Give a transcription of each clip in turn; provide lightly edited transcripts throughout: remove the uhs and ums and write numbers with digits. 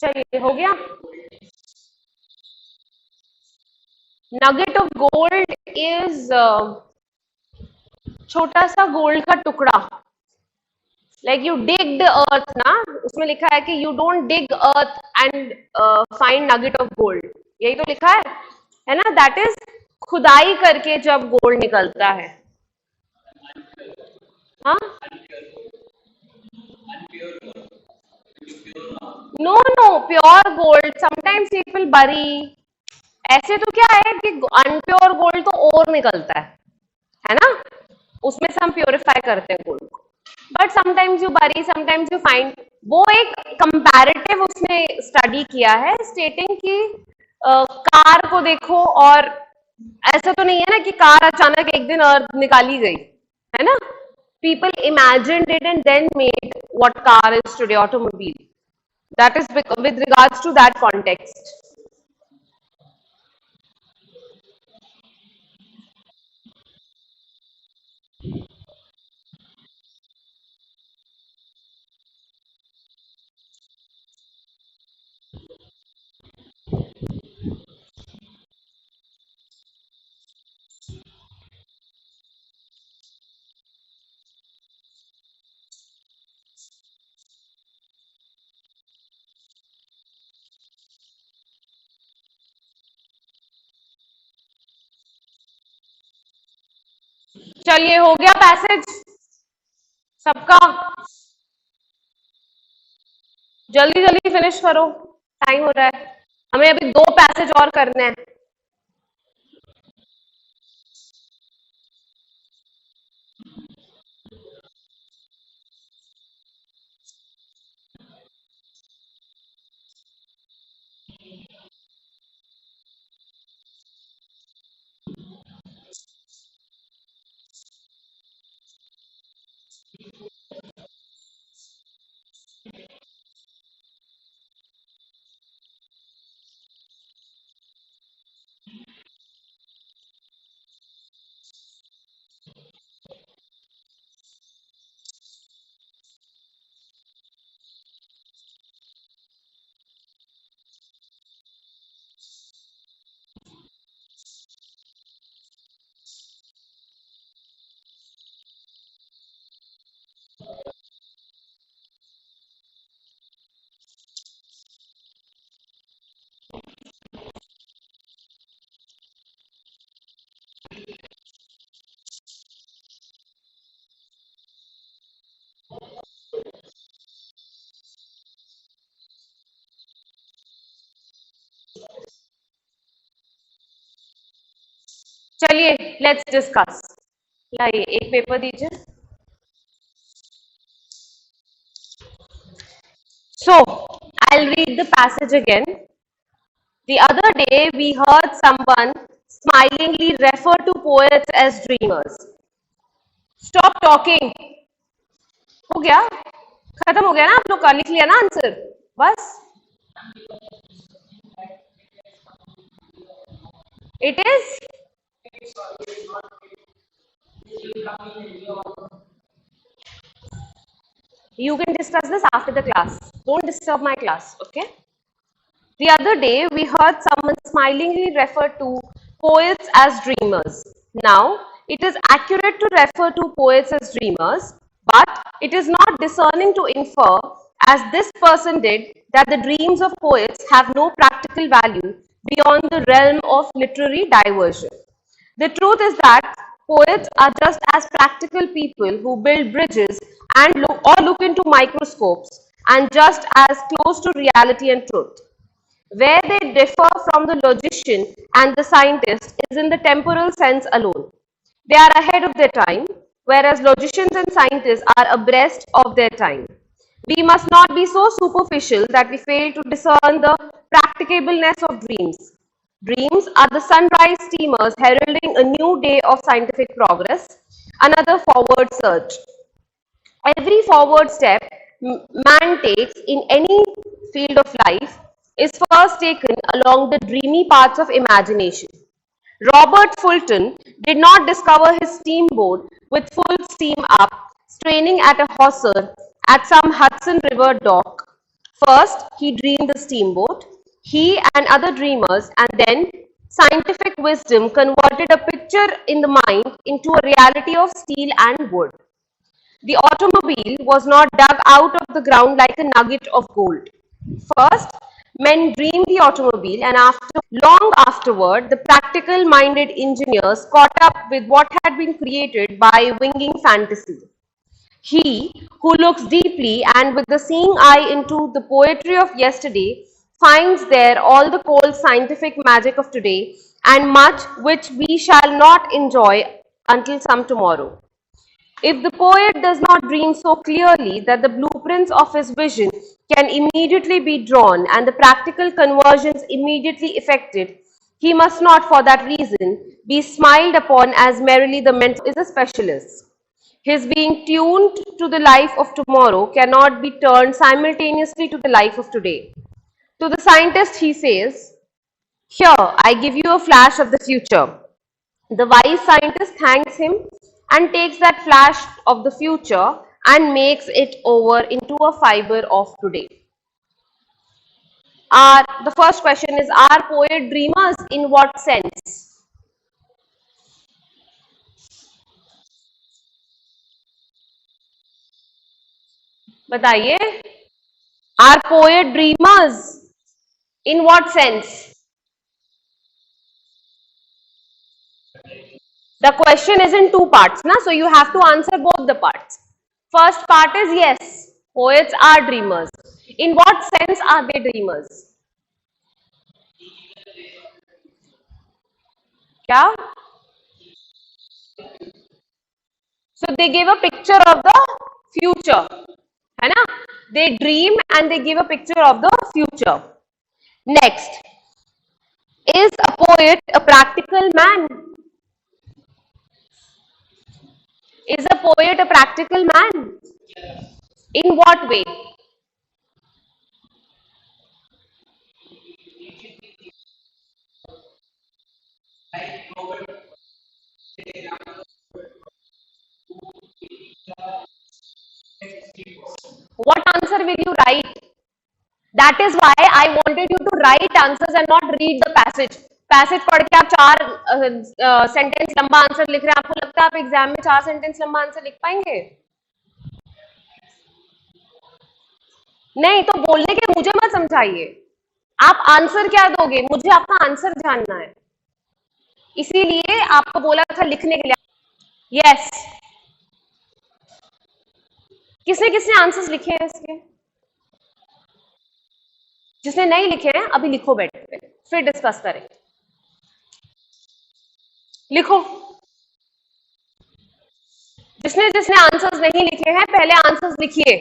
चलिए हो गया। नगेट ऑफ गोल्ड इज छोटा सा गोल्ड का टुकड़ा। Like you dig the earth ना, उसमें लिखा है कि you don't dig earth and find nugget of gold, यही तो लिखा है ना? दैट इज खुदाई करके जब गोल्ड निकलता है। हाँ, no no, pure gold sometimes people bury. ऐसे तो क्या है कि अनप्योर गोल्ड तो और निकलता है ना? उसमें से हम प्योरीफाई करते हैं गोल्ड को। बट समटाइम्स यू बरी, समटाइम्स यू फाइंड। वो एक कंपैरेटिव उसने स्टडी किया है, स्टेटिंग कि कार को देखो, और ऐसा तो नहीं है ना कि कार अचानक एक दिन अर्थ निकाली गई, है ना? People imagined it and then made what car is today, automobile. That is with regards to that context. चलिए हो गया पैसेज सबका। जल्दी जल्दी फिनिश करो, टाइम हो रहा है। हमें अभी 2 पैसेज और करने हैं। चलिए लेट्स डिस्कस। लाइए एक पेपर दीजिए। So I'll read the passage again. The other day we heard someone smilingly refer to poets as dreamers. Stop talking. हो गया, खत्म हो गया ना? आप लोग का लिख लिया ना आंसर? बस it is you can discuss this after the class. Don't disturb my class, okay? The other day, we heard someone smilingly refer to poets as dreamers. Now, it is accurate to refer to poets as dreamers, but it is not discerning to infer, as this person did, that the dreams of poets have no practical value beyond the realm of literary diversion. The truth is that poets are just as practical people who build bridges and look into microscopes, and just as close to reality and truth. Where they differ from the logician and the scientist is in the temporal sense alone. They are ahead of their time, whereas logicians and scientists are abreast of their time. We must not be so superficial that we fail to discern the practicableness of dreams. Dreams are the sunrise steamers heralding a new day of scientific progress, another forward surge. Every forward step man takes in any field of life is first taken along the dreamy paths of imagination. Robert Fulton did not discover his steamboat with full steam up, straining at a hawser at some Hudson River dock. First, he dreamed the steamboat, he and other dreamers, and then scientific wisdom converted a picture in the mind into a reality of steel and wood. The automobile was not dug out of the ground like a nugget of gold. First, men dreamed the automobile, and long afterward, the practical minded engineers caught up with what had been created by winging fantasy. He who looks deeply and with the seeing eye into the poetry of yesterday finds there all the cold scientific magic of today and much which we shall not enjoy until some tomorrow. If the poet does not dream so clearly that the blueprints of his vision can immediately be drawn and the practical conversions immediately effected, he must not, for that reason, be smiled upon as merely the mental is a specialist. His being tuned to the life of tomorrow cannot be turned simultaneously to the life of today. To the scientist, he says, "Here, I give you a flash of the future." The wise scientist thanks him and takes that flash of the future and makes it over into a fiber of today. The first question is, are poet dreamers in what sense? बताइए. Are poet dreamers in what sense? The question is in two parts, na? So you have to answer both the parts. First part is yes, poets are dreamers. In what sense are they dreamers? क्या? So they give a picture of the future, है ना? They dream and they give a picture of the future. Next, is a poet a practical man? Is a poet a practical man? In what way? What answer will you write? That is why I wanted you to write answers and not read the passage. Passage पढ़ के आप चार sentence लंबा answer लिख रहे हैं, आपको लगता है आप एग्जाम में चार सेंटेंस लंबा आंसर लिख पाएंगे? नहीं, तो बोलने के मुझे मत समझाइए. आप आंसर क्या दोगे? मुझे आपका आंसर जानना है, इसीलिए आपको बोला था लिखने के लिए. यस, किसने किसने आंसर्स लिखे हैं इसके? जिसने नहीं लिखे हैं अभी लिखो, बैठ के फिर डिस्कस करें. लिखो. जिसने जिसने आंसर्स नहीं लिखे हैं पहले आंसर्स लिखिए.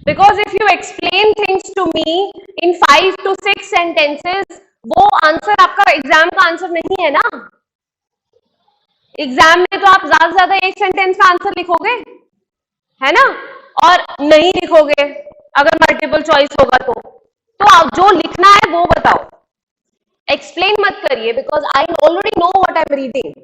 Because if you explain things to me in 5 to 6 sentences, वो आंसर आपका एग्जाम का आंसर नहीं है ना. एग्जाम में तो आप ज्यादा से ज्यादा एक सेंटेंस का आंसर लिखोगे, है ना? और नहीं लिखोगे अगर मल्टीपल चॉइस होगा तो आप जो लिखना है वो बताओ. एक्सप्लेन मत करिए, because I already know what I am reading.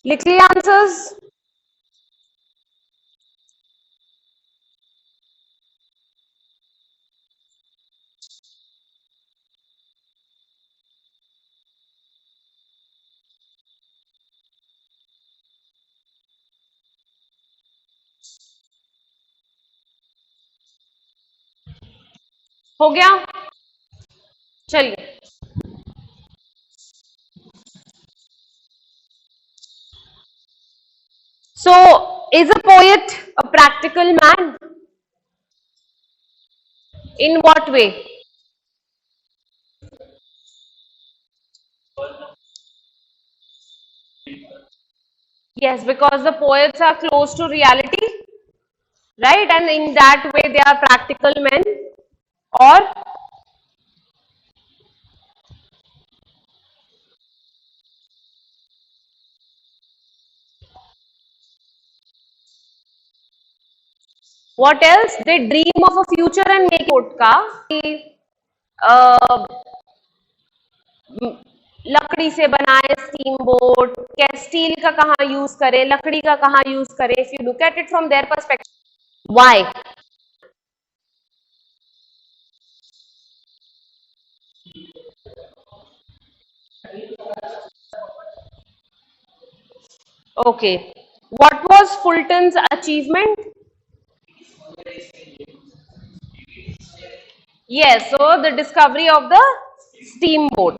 लिख लिया आंसर्स? हो गया? चलिए, so is a poet a practical man? In what way? Yes, because the poets are close to reality, right? And in that way, they are practical men. Or what else? They dream of a future and make it का कि लकड़ी से बनाए steam boat, क्या steel का कहाँ use करें, लकड़ी का कहाँ यूज करें. If you look at it from their perspective, why? Okay. What was Fulton's achievement? Yes, so the discovery of the steamboat.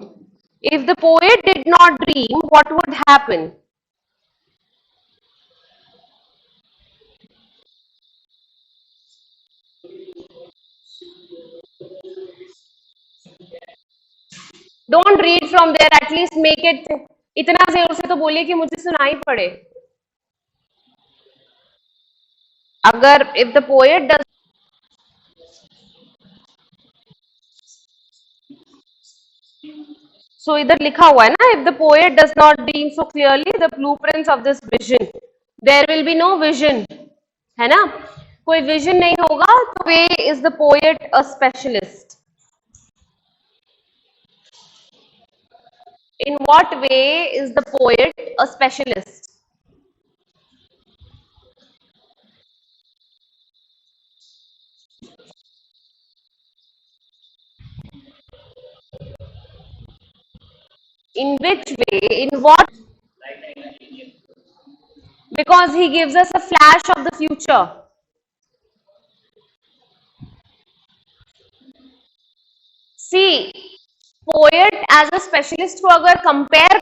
If the poet did not dream, what would happen? Don't read from there, at least make it. इतना जोर से तो बोलिए कि मुझे सुनाई पड़े. अगर if the poet does, so इधर लिखा हुआ है ना, if the poet does not dream so clearly the blueprints of this vision, there will be no vision, है ना? कोई vision नहीं होगा तो way is the poet a specialist? In what way is the poet a specialist? In which way? In what? Because he gives us a flash of the future. See, poet as a specialist को अगर compare,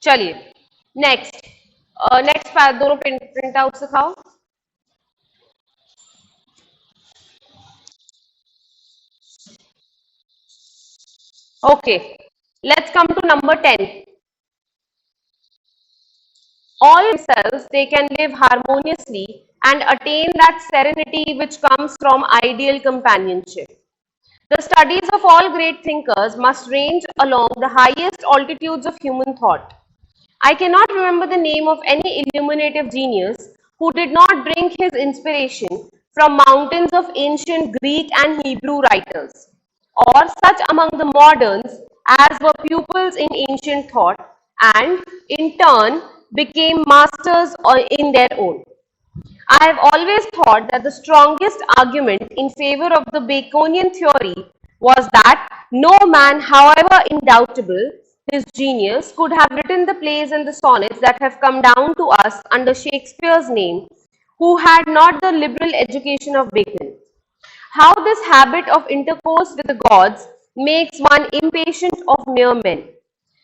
चलिए next, next दोनों print out सिखाओ. Okay, let's come to number 10. All themselves, they can live harmoniously and attain that serenity which comes from ideal companionship. The studies of all great thinkers must range along the highest altitudes of human thought. I cannot remember the name of any illuminative genius who did not bring his inspiration from mountains of ancient Greek and Hebrew writers, or such among the moderns as were pupils in ancient thought and, in turn, became masters in their own. I have always thought that the strongest argument in favor of the Baconian theory was that no man, however undoubtable his genius, could have written the plays and the sonnets that have come down to us under Shakespeare's name, who had not the liberal education of Bacon. How this habit of intercourse with the gods makes one impatient of mere men.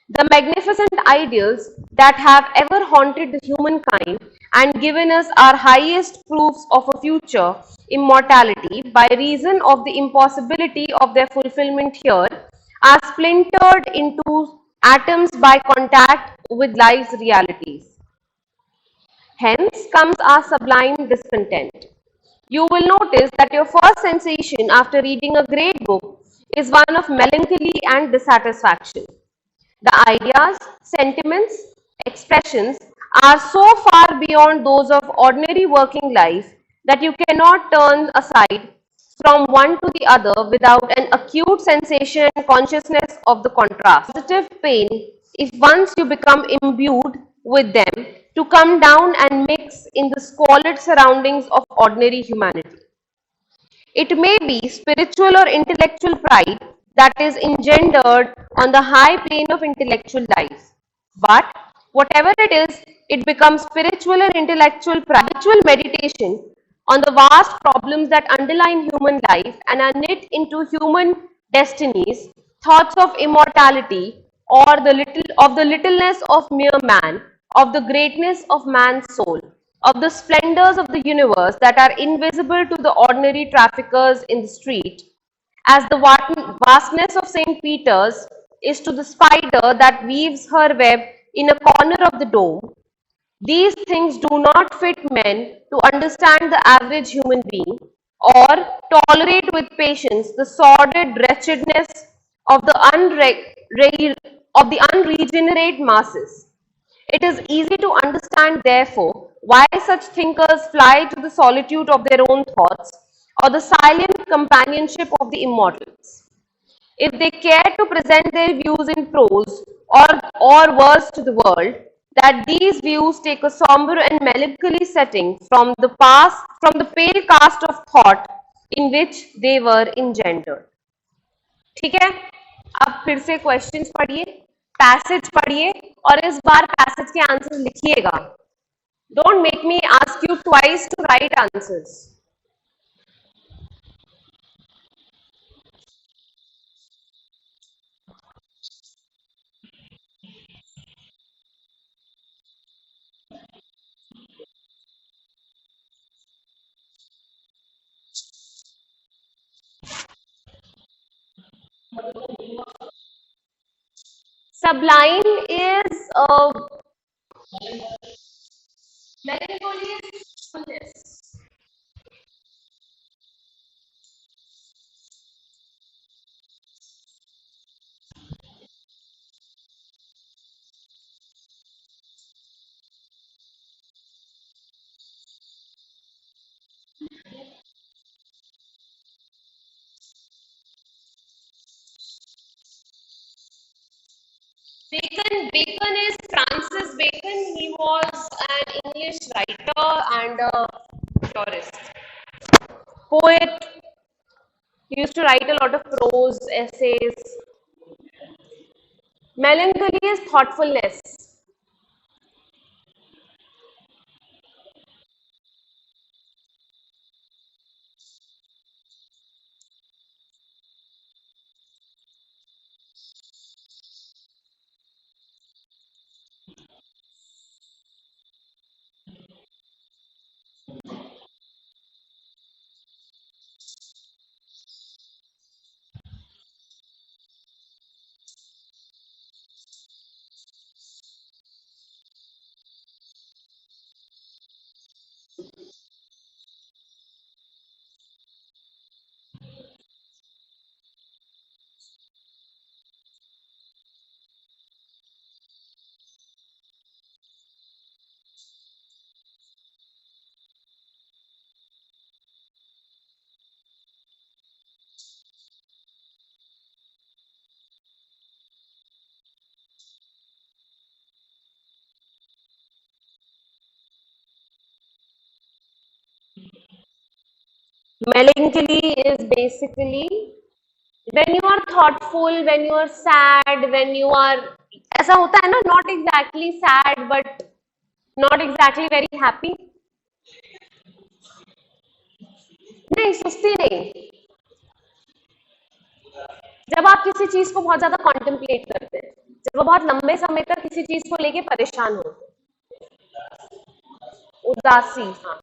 The magnificent ideals that have ever haunted the humankind and given us our highest proofs of a future immortality by reason of the impossibility of their fulfillment here are splintered into atoms by contact with life's realities. Hence comes our sublime discontent. You will notice that your first sensation after reading a great book is one of melancholy and dissatisfaction. The ideas, sentiments, expressions are so far beyond those of ordinary working life that you cannot turn aside from one to the other without an acute sensation and consciousness of the contrast. Positive pain, if once you become imbued with them, to come down and mix in the squalid surroundings of ordinary humanity. It may be spiritual or intellectual pride that is engendered on the high plane of intellectual life. But whatever it is, it becomes spiritual and intellectual pride, spiritual meditation on the vast problems that underlie human life and are knit into human destinies, thoughts of immortality or the littleness of mere man, of the greatness of man's soul, of the splendors of the universe that are invisible to the ordinary traffickers in the street, as the vastness of St. Peter's is to the spider that weaves her web in a corner of the dome. These things do not fit men to understand the average human being or tolerate with patience the sordid wretchedness of of the unregenerate masses. It is easy to understand, therefore, why such thinkers fly to the solitude of their own thoughts or the silent companionship of the immortals. If they care to present their views in prose or verse to the world, that these views take a somber and melancholy setting from the pale cast of thought in which they were engendered. ठीक है, अब फिर से questions पढ़िए, passage पढ़िए और इस बार passage के आंसर लिखिएगा. Don't make me ask you twice to write answers. Sublime is melancholy is. Bacon is Francis Bacon. He was an English writer and a theorist, poet. He used to write a lot of prose, essays. Melancholy is thoughtfulness. Melancholy is basically when you are thoughtful, when you are sad, when you are, ऐसा होता है ना, not exactly sad but not exactly very happy. नहीं, सुस्ती नहीं, जब आप किसी चीज को बहुत ज्यादा कॉन्टेम्पलेट करते हैं, जब वो बहुत लंबे समय तक किसी चीज को लेके परेशान हो, उदासी, हाँ.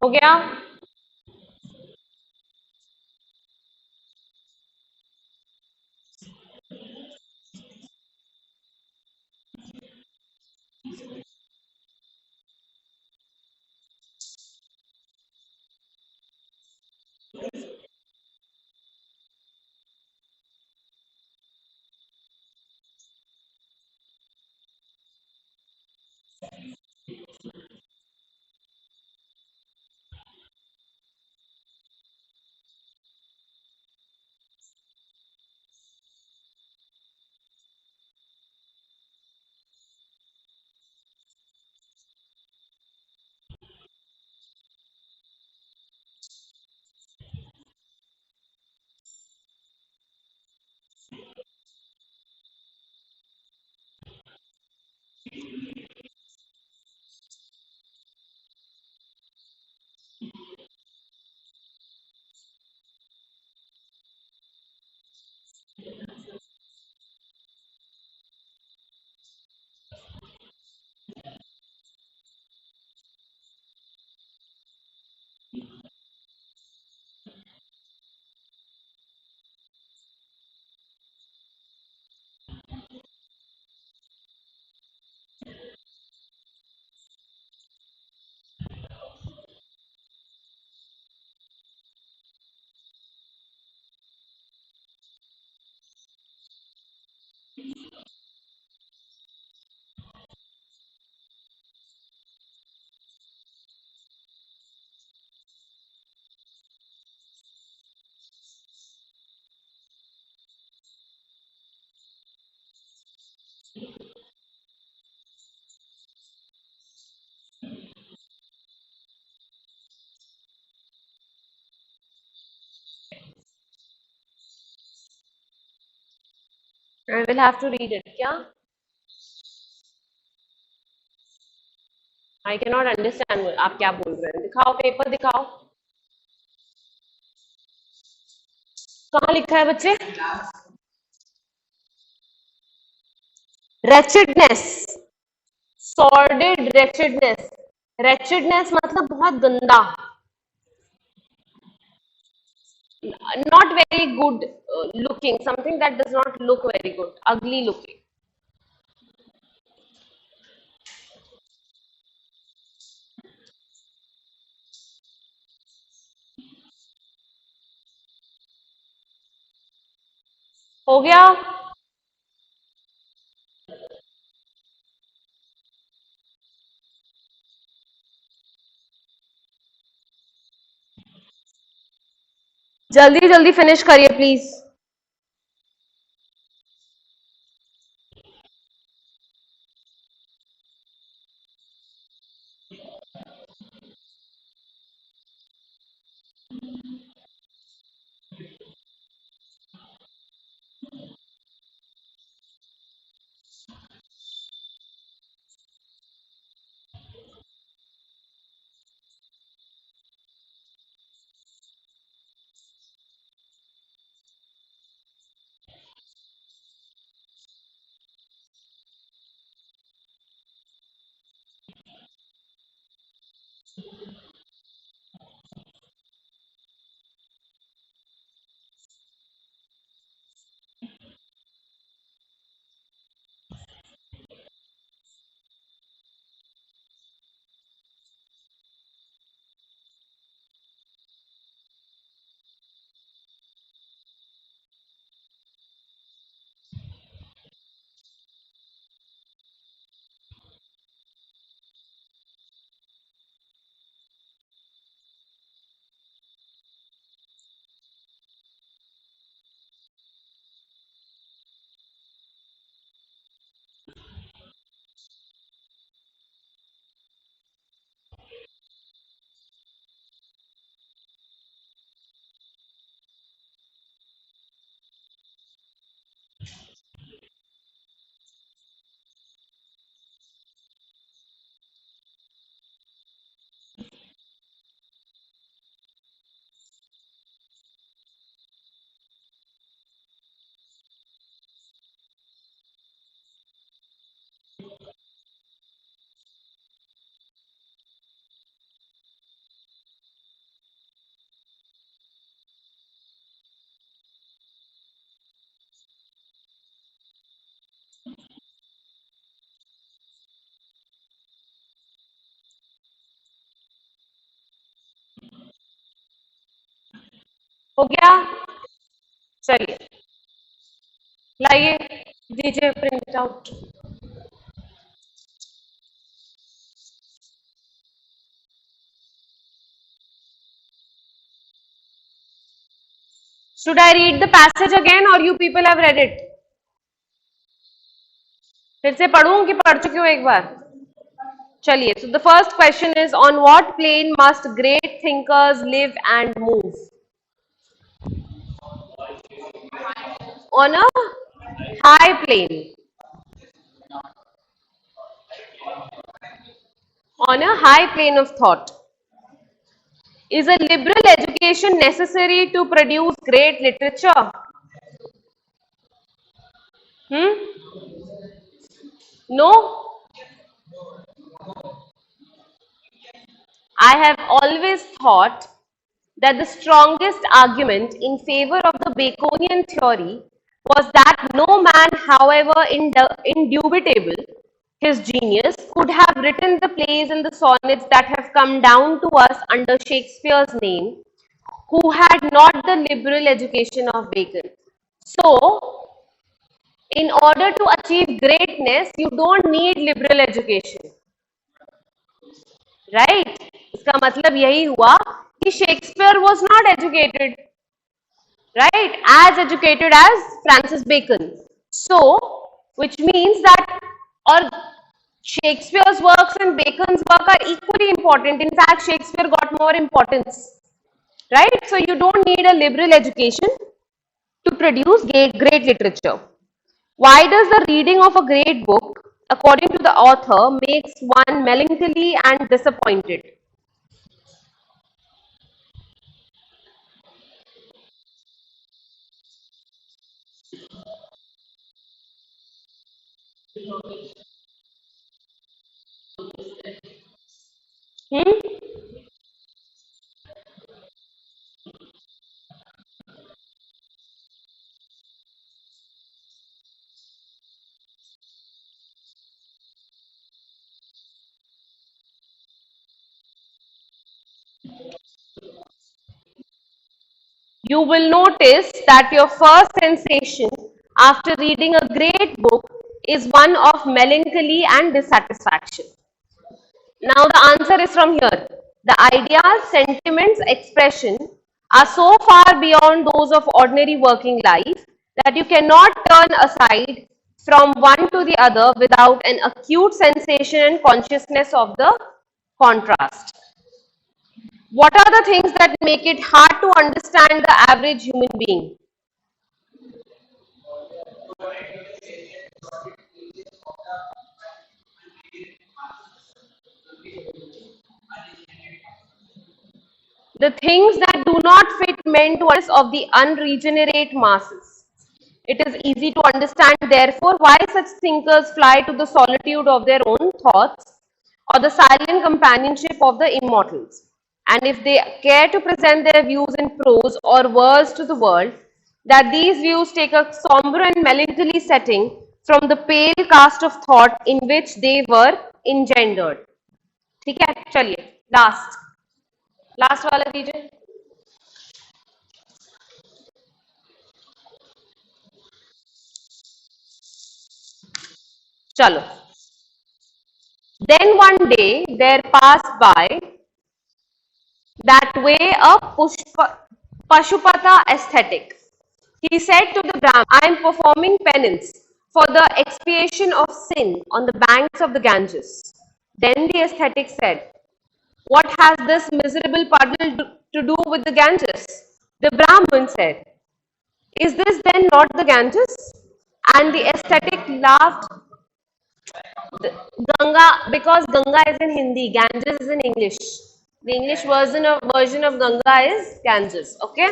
हो गया. I will have to read it. क्या? I cannot understand आप क्या बोल रहे हैं. दिखाओ पेपर दिखाओ. कहाँ लिखा है बच्चे? Wretchedness. Sordid wretchedness. Wretchedness मतलब बहुत गंदा. Not very good looking. Something that does not look very good. Ugly looking. हो गया? जल्दी जल्दी फिनिश करिए प्लीज. हो गया? चलिए लाइए, दीजिए print out. Should I read the passage again or you people have read it? फिर से पढ़ूं कि पढ़ चुके हो एक बार? चलिए, so the first question is, on what plane must great thinkers live and move? On a high plane. On a high plane of thought. Is a liberal education necessary to produce great literature? No? I have always thought that the strongest argument in favor of the Baconian theory was that no man, however indubitable his genius, could have written the plays and the sonnets that have come down to us under Shakespeare's name, who had not the liberal education of Bacon. So, in order to achieve greatness, you don't need liberal education. Right? इसका मतलब यही हुआ कि Shakespeare was not educated, right? As educated as Francis Bacon. So, which means that, or Shakespeare's works and Bacon's work are equally important. In fact, Shakespeare got more importance, right? So, you don't need a liberal education to produce great literature. Why does the reading of a great book, according to the author, makes one melancholy and disappointed? Hmm? You will notice that your first sensation after reading a great book is one of melancholy and dissatisfaction. Now, the answer is from here. The ideas, sentiments, expression are so far beyond those of ordinary working life that you cannot turn aside from one to the other without an acute sensation and consciousness of the contrast. What are the things that make it hard to understand the average human being? The things that do not fit men to us of the unregenerate masses. It is easy to understand, therefore, why such thinkers fly to the solitude of their own thoughts or the silent companionship of the immortals. And if they care to present their views in prose or verse to the world, that these views take a sombre and melancholy setting from the pale cast of thought in which they were engendered. ठीक है, चलिए last वाला दीजिए. चलो. Then one day there passed by that way a Pashupata ascetic. He said to the Brahmin, I am performing penance for the expiation of sin on the banks of the Ganges. Then the ascetic said, what has this miserable puddle to do with the Ganges? The Brahmin said, is this then not the Ganges? And the ascetic laughed. Ganga, because Ganga is in Hindi, Ganges is in English. The English version of Ganga is Ganges. Okay.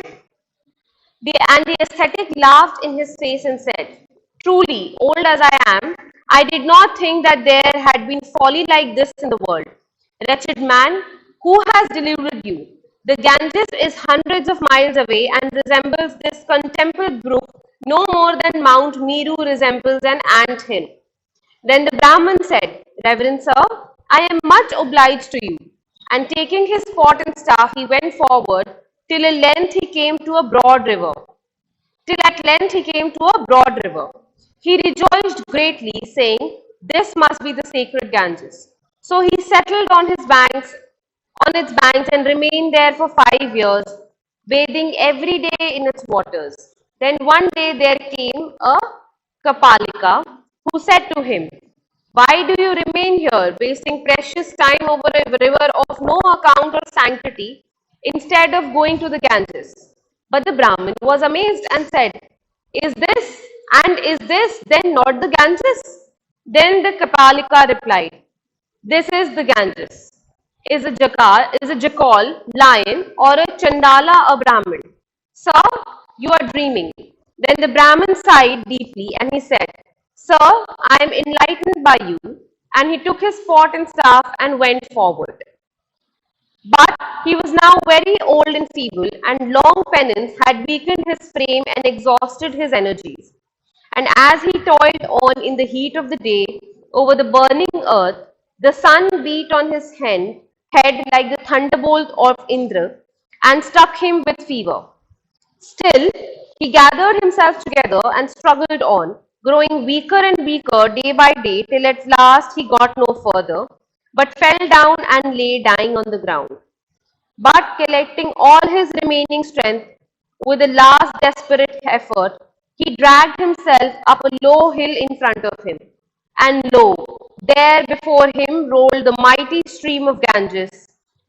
And the ascetic laughed in his face and said, truly, old as I am, I did not think that there had been folly like this in the world. Wretched man, who has deluded you? The Ganges is hundreds of miles away and resembles this contemplative brook no more than Mount Meru resembles an ant hill. Then the Brahmin said, Reverend sir, I am much obliged to you. And taking his pot and staff, he went forward till at length he came to a broad river. He rejoiced greatly, saying, this must be the sacred Ganges. So he settled on its banks and remained there for 5 years. bathing every day in its waters. Then one day there came a Kapalika who said to him, "Why do you remain here, wasting precious time over a river of no account or sanctity, instead of going to the Ganges?" But the Brahmin was amazed and said, is this then not the Ganges?" Then the Kapalika replied, "This is the Ganges. Is a jackal, lion, or a chandala a Brahmin? Sir, you are dreaming." Then the Brahmin sighed deeply and he said, "Sir, I am enlightened by you." And he took his pot and staff and went forward. But he was now very old and feeble, and long penance had weakened his frame and exhausted his energies. And as he toiled on in the heat of the day over the burning earth, the sun beat on his head like the thunderbolt of Indra and struck him with fever. Still, he gathered himself together and struggled on, growing weaker and weaker day by day till at last he got no further, but fell down and lay dying on the ground. But collecting all his remaining strength with a last desperate effort, he dragged himself up a low hill in front of him. And lo, there before him rolled the mighty stream of Ganges,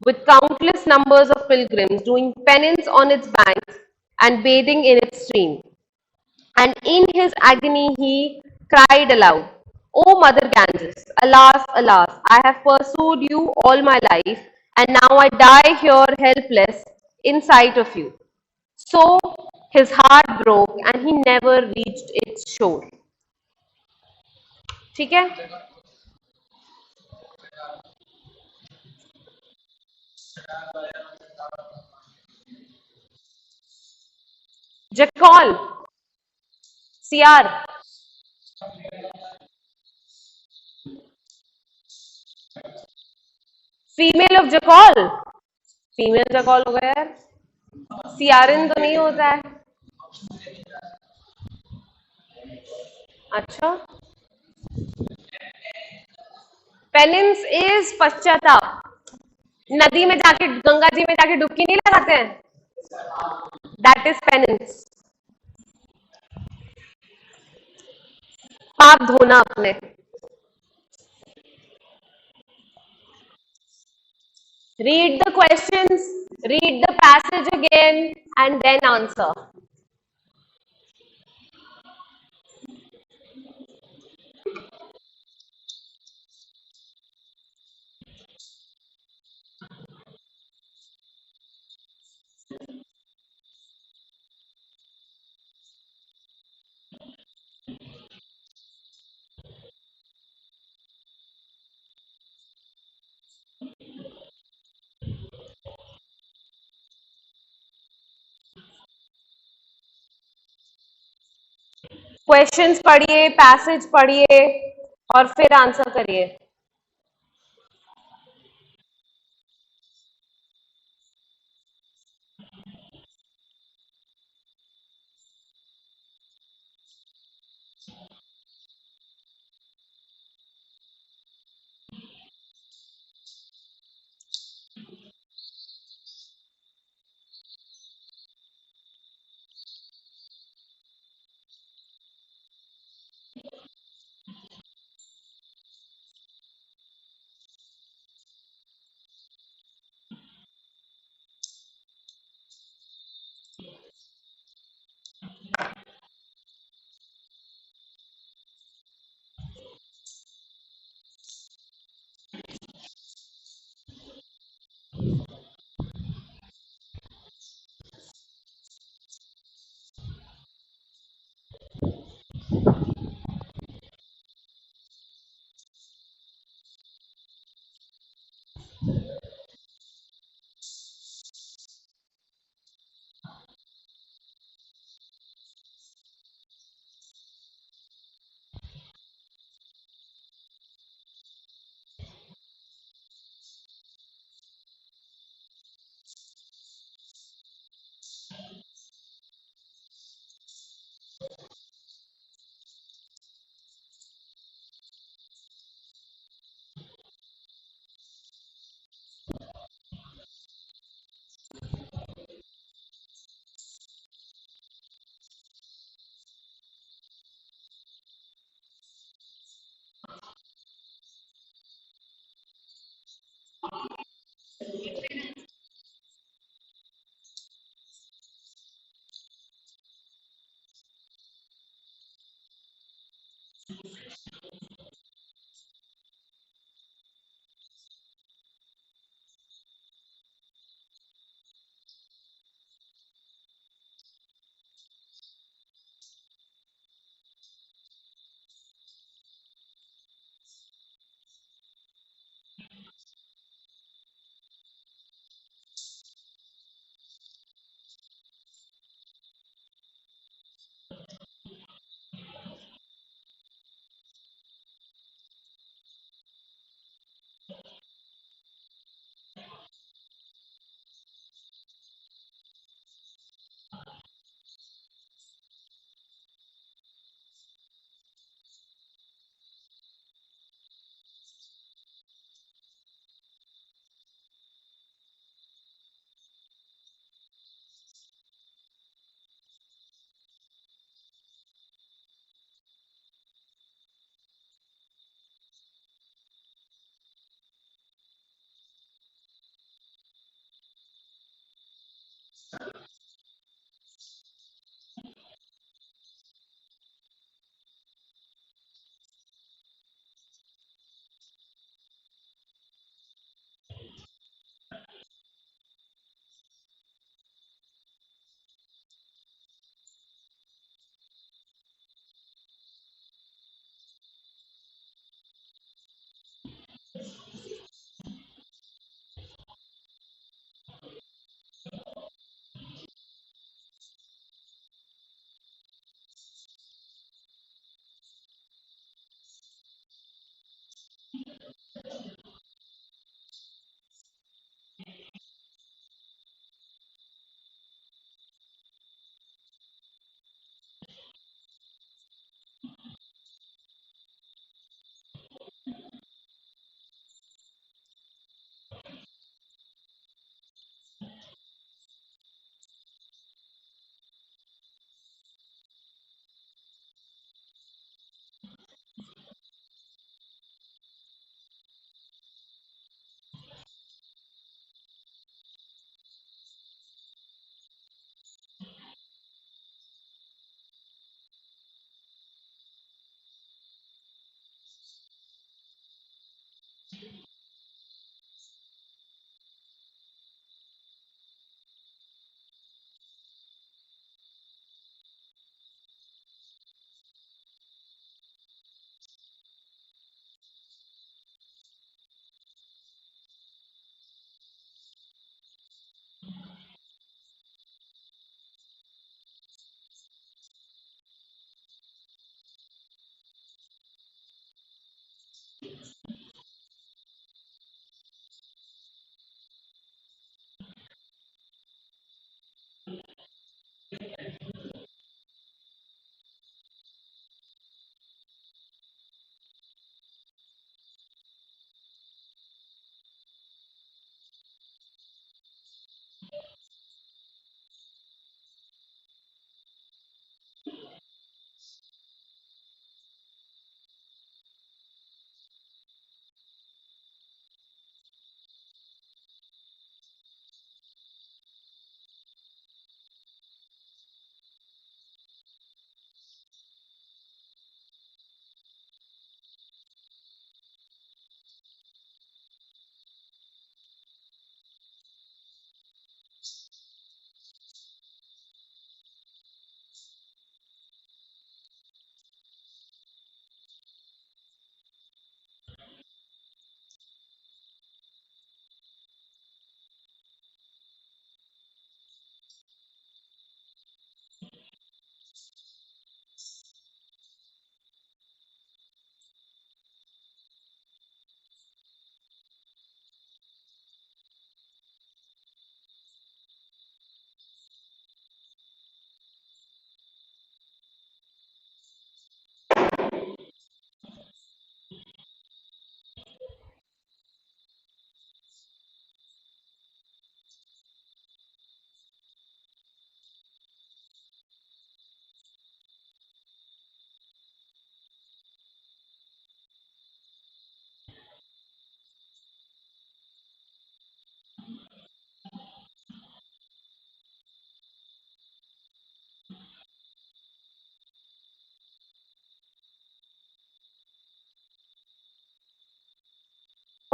with countless numbers of pilgrims doing penance on its banks and bathing in its stream. And in his agony he cried aloud, "O Mother Ganges, alas, alas, I have pursued you all my life, and now I die here helpless in sight of you." So his heart broke and he never reached its shore. ठीक है? Jackal, CR, female of Jackal, female jackal हो गया यार, सियारिन तो नहीं होता है. अच्छा, पेनिंस इज पश्चाताप. नदी में जाके, गंगा जी में जाके डुबकी नहीं लगाते हैं, दैट इज पेनिंस. पाप धोना अपने. Read the questions, read the passage again, and then answer. Questions पढ़िए, पैसेज पढ़िए और फिर आंसर करिए.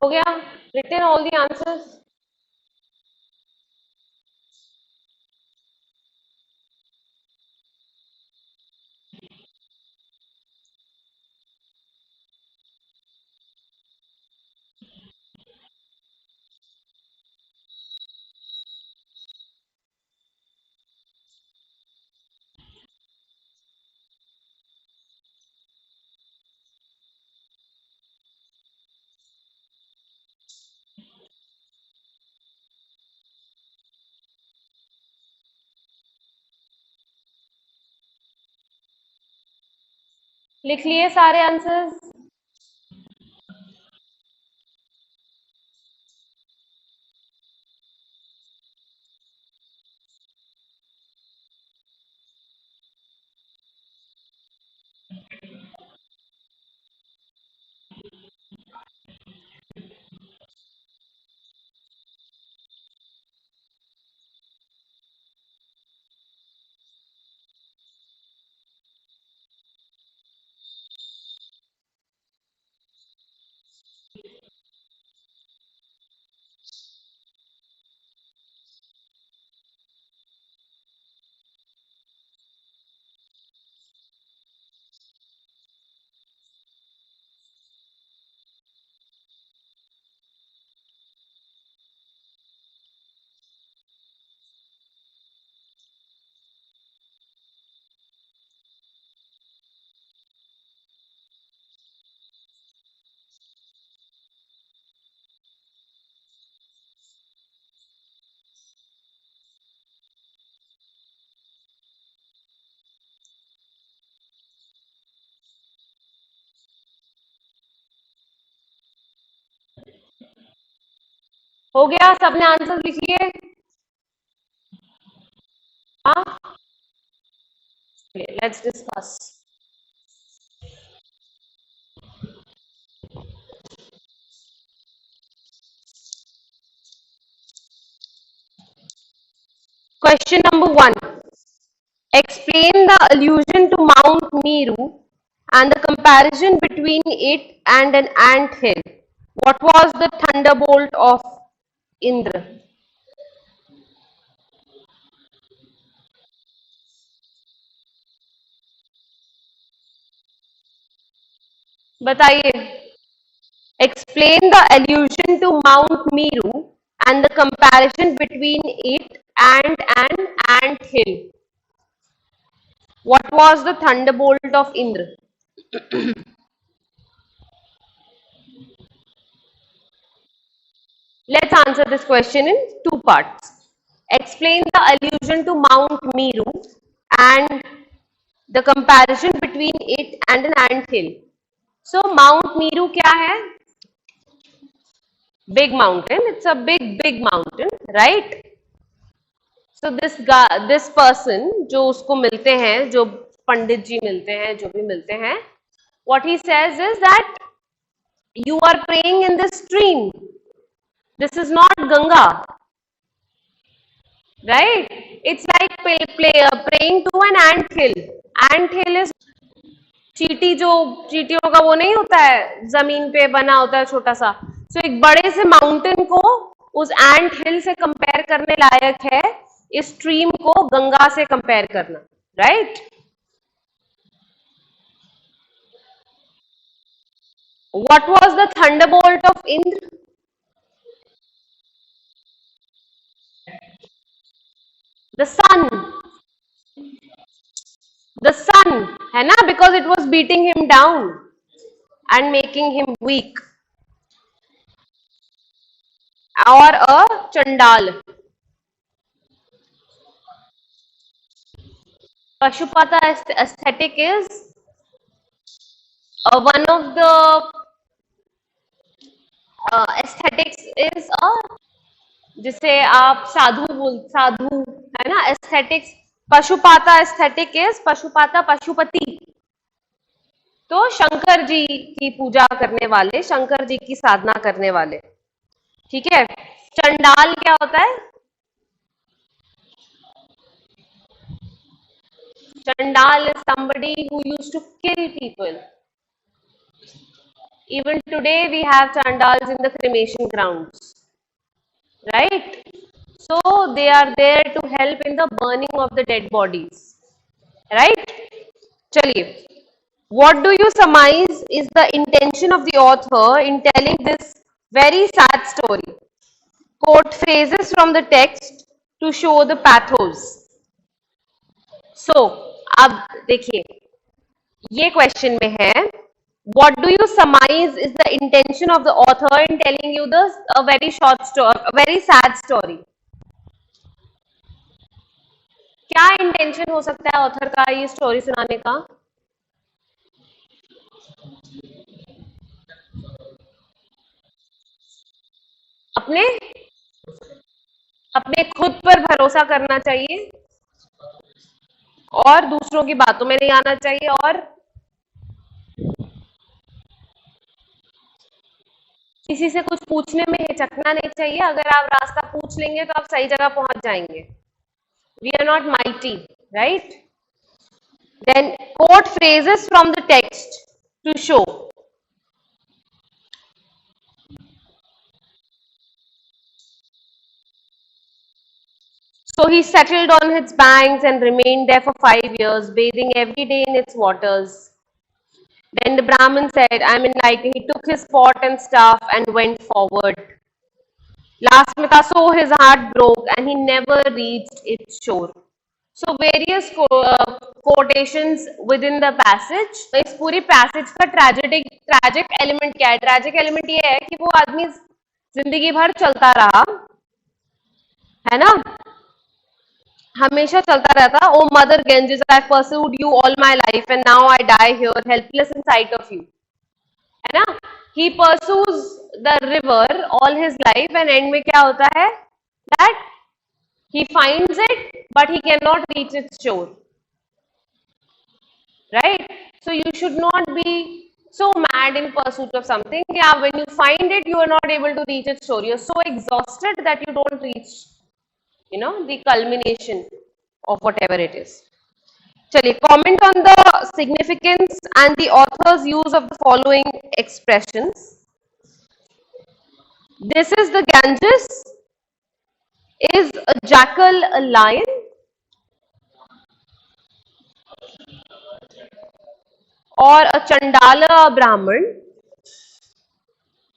हो गया? Written all the answers? लिख लिए सारे आंसर्स? हो गया, सबने आंसर लिख लिए? हाँ, let's discuss. Question number 1. Explain the allusion to Mount Meru and the comparison between it and an ant hill. What was the thunderbolt of Indra? बताइए। Explain the allusion to Mount Meru and the comparison between it and an ant hill. What was the thunderbolt of Indra? Let's answer this question in two parts. Explain the allusion to Mount Meru and the comparison between it and an ant hill. So Mount Meru क्या है? Big mountain. It's a big mountain, right? So this person जो उसको मिलते हैं, जो पंडित जी मिलते हैं, जो भी मिलते हैं, what he says is that you are praying in this stream. This is not Ganga, right? It's like praying to an ant hill. Ant hill is चीटी, जो चीटियों का वो नहीं होता है, जमीन पे बना होता है छोटा सा. So एक बड़े से माउंटेन को उस एंट हिल से कंपेयर करने लायक है इस स्ट्रीम को गंगा से कंपेयर करना, right? What was the thunderbolt of Indra? The sun. The sun है ना, because it was beating him down and making him weak. Or a chandal. Pashupata aesthetic is one of the aesthetics is a, जिसे आप साधु है ना, aesthetics. Pashupata aesthetic is Pashupata Pashupati. तो शंकर जी की पूजा करने वाले, शंकर जी की साधना करने वाले, ठीक है. चंडाल क्या होता है? चंडाल is somebody who used to kill people. Even today we have chandals in the cremation grounds, right? So they are there to help in the burning of the dead bodies, right? Chaliye. What do you surmise is the intention of the author in telling this very sad story? Quote phrases from the text to show the pathos. So, अब देखिए, ये question में है, what do you surmise is the intention of the author in telling you this a very short story, a very sad story? क्या intention हो सकता है author का ये स्टोरी सुनाने का? अपने अपने खुद पर भरोसा करना चाहिए और दूसरों की बातों में नहीं आना चाहिए, और किसी से कुछ पूछने में हिचकना नहीं चाहिए. अगर आप रास्ता पूछ लेंगे तो आप सही जगह पहुंच जाएंगे. We are not mighty, right? Then quote phrases from the text to show. So he settled on its banks and remained there for 5 years, bathing every day in its waters. Then the Brahmin said, I'm enlightened. He took his pot and staff and went forward. Last में था, so his heart broke and he never reached its shore. So various quotations within the passage. इस पूरी passage का tragic element क्या है? Tragic element ये है कि वो आदमी जिंदगी भर चलता रहा, है ना, हमेशा चलता रहता. ओ mother Ganges, I pursued you all my life and now I die here helpless in sight of you, है ना. he pursues the river all his life and end में क्या होता है that he finds it but he cannot reach its shore, right? So you should not be so mad in pursuit of something. Yeah, when you find it, you are not able to reach its shore. You're so exhausted that you don't reach, the culmination of whatever it is. Chaliye, comment on the significance and the author's use of the following expressions. This is the Ganges. Is a jackal a lion? और a chandala a brahman?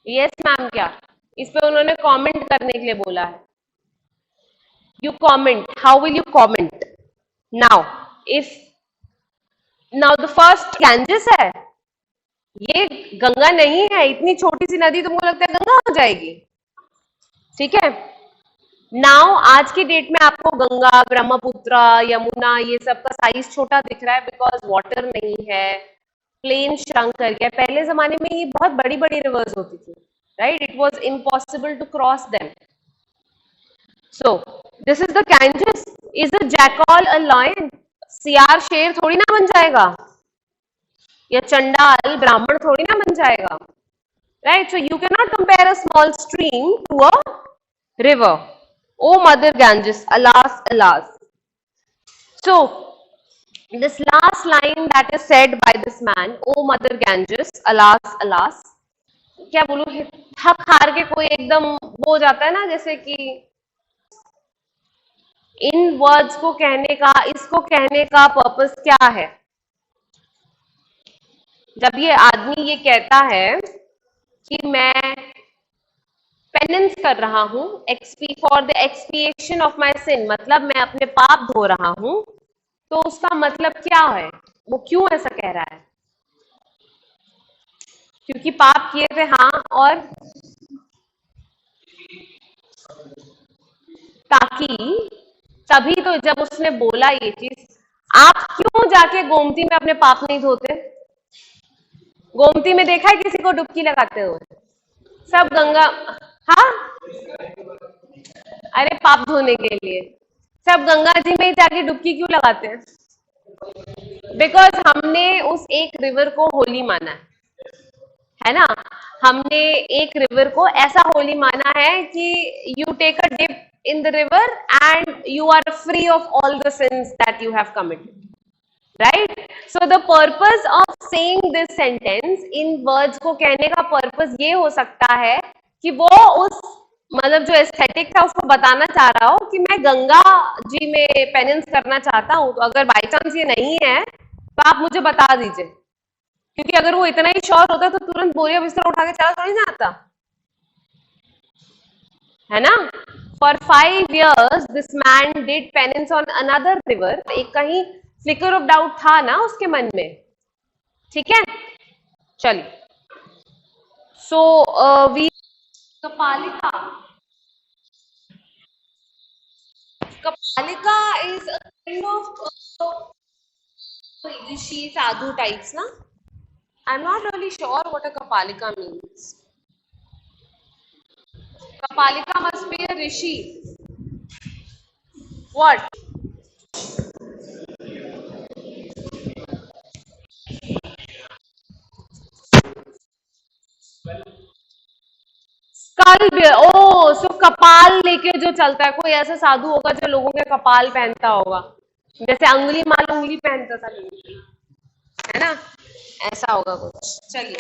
Yes ma'am, क्या इस पे उन्होंने comment करने के लिए बोला है. You comment. How will you comment? Now, now the first Ganges है, ये गंगा नहीं है. इतनी छोटी सी नदी तुमको लगता है गंगा हो जाएगी? ठीक है. नाउ आज की डेट में आपको गंगा, ब्रह्मपुत्र, यमुना ये सब का साइज छोटा दिख रहा है बिकॉज वाटर नहीं है, प्लेन श्रंक कर गया. पहले जमाने में ये बहुत बड़ी बड़ी रिवर्स होती थी, right? It was impossible to cross them. So this is the Ganges. Is a jackal a lion? सियार शेर थोड़ी ना बन जाएगा, या चंडाल ब्राह्मण थोड़ी ना बन जाएगा, right? So you can not compare a small stream to a river. O mother Ganges, alas, alas. So this last line that is said by this man, O mother Ganges, alas, alas, क्या बोलूं, थक हार के कोई एकदम वो हो जाता है ना, जैसे कि इन वर्ड्स को कहने का, इसको कहने का पर्पस क्या है? जब ये आदमी ये कहता है कि मैं पेनेंस कर रहा हूं, फॉर द एक्सपिएशन ऑफ माई सिन, मतलब मैं अपने पाप धो रहा हूं, तो उसका मतलब क्या है? वो क्यों ऐसा कह रहा है? क्योंकि पाप किए थे, हाँ, और ताकि, तभी तो जब उसने बोला ये चीज, आप क्यों जाके गोमती में अपने पाप नहीं धोते? गोमती में देखा है किसी को डुबकी लगाते हुए? सब गंगा, हाँ, अरे पाप धोने के लिए सब गंगा जी में ही जाके डुबकी क्यों लगाते हैं? बिकॉज हमने उस एक रिवर को होली माना है ना. हमने एक रिवर को ऐसा होली माना है कि you take a dip in the river and you are free of all the sins that you have committed, right? So the purpose of saying this sentence, in words को कहने का पर्पस ये हो सकता है कि वो उस, मतलब जो एस्थेटिक था उसको बताना चाह रहा हो कि मैं गंगा जी में पेनेंस करना चाहता हूं, तो अगर बाई चांस ये नहीं है तो आप मुझे बता दीजिए. क्योंकि अगर वो इतना ही श्योर होता तो तुरंत बोरिया बिस्तर उठा के चला थोड़ी ना आता, है ना. For 5 years this man did penance on another river. एक कहीं फ्लिकर ऑफ डाउट था ना उसके मन में, ठीक है. चलिए, so we Kapalika. Kapalika is a kind of rishi sadhu types, na? I'm not really sure what a Kapalika means. Kapalika must be a rishi. What? ओ, सो कपाल लेके जो चलता है, कोई ऐसा साधु होगा जो लोगों के कपाल पहनता होगा, जैसे अंगुली माल उंगली पहनता था, है ना? ऐसा होगा कुछ. चलिए.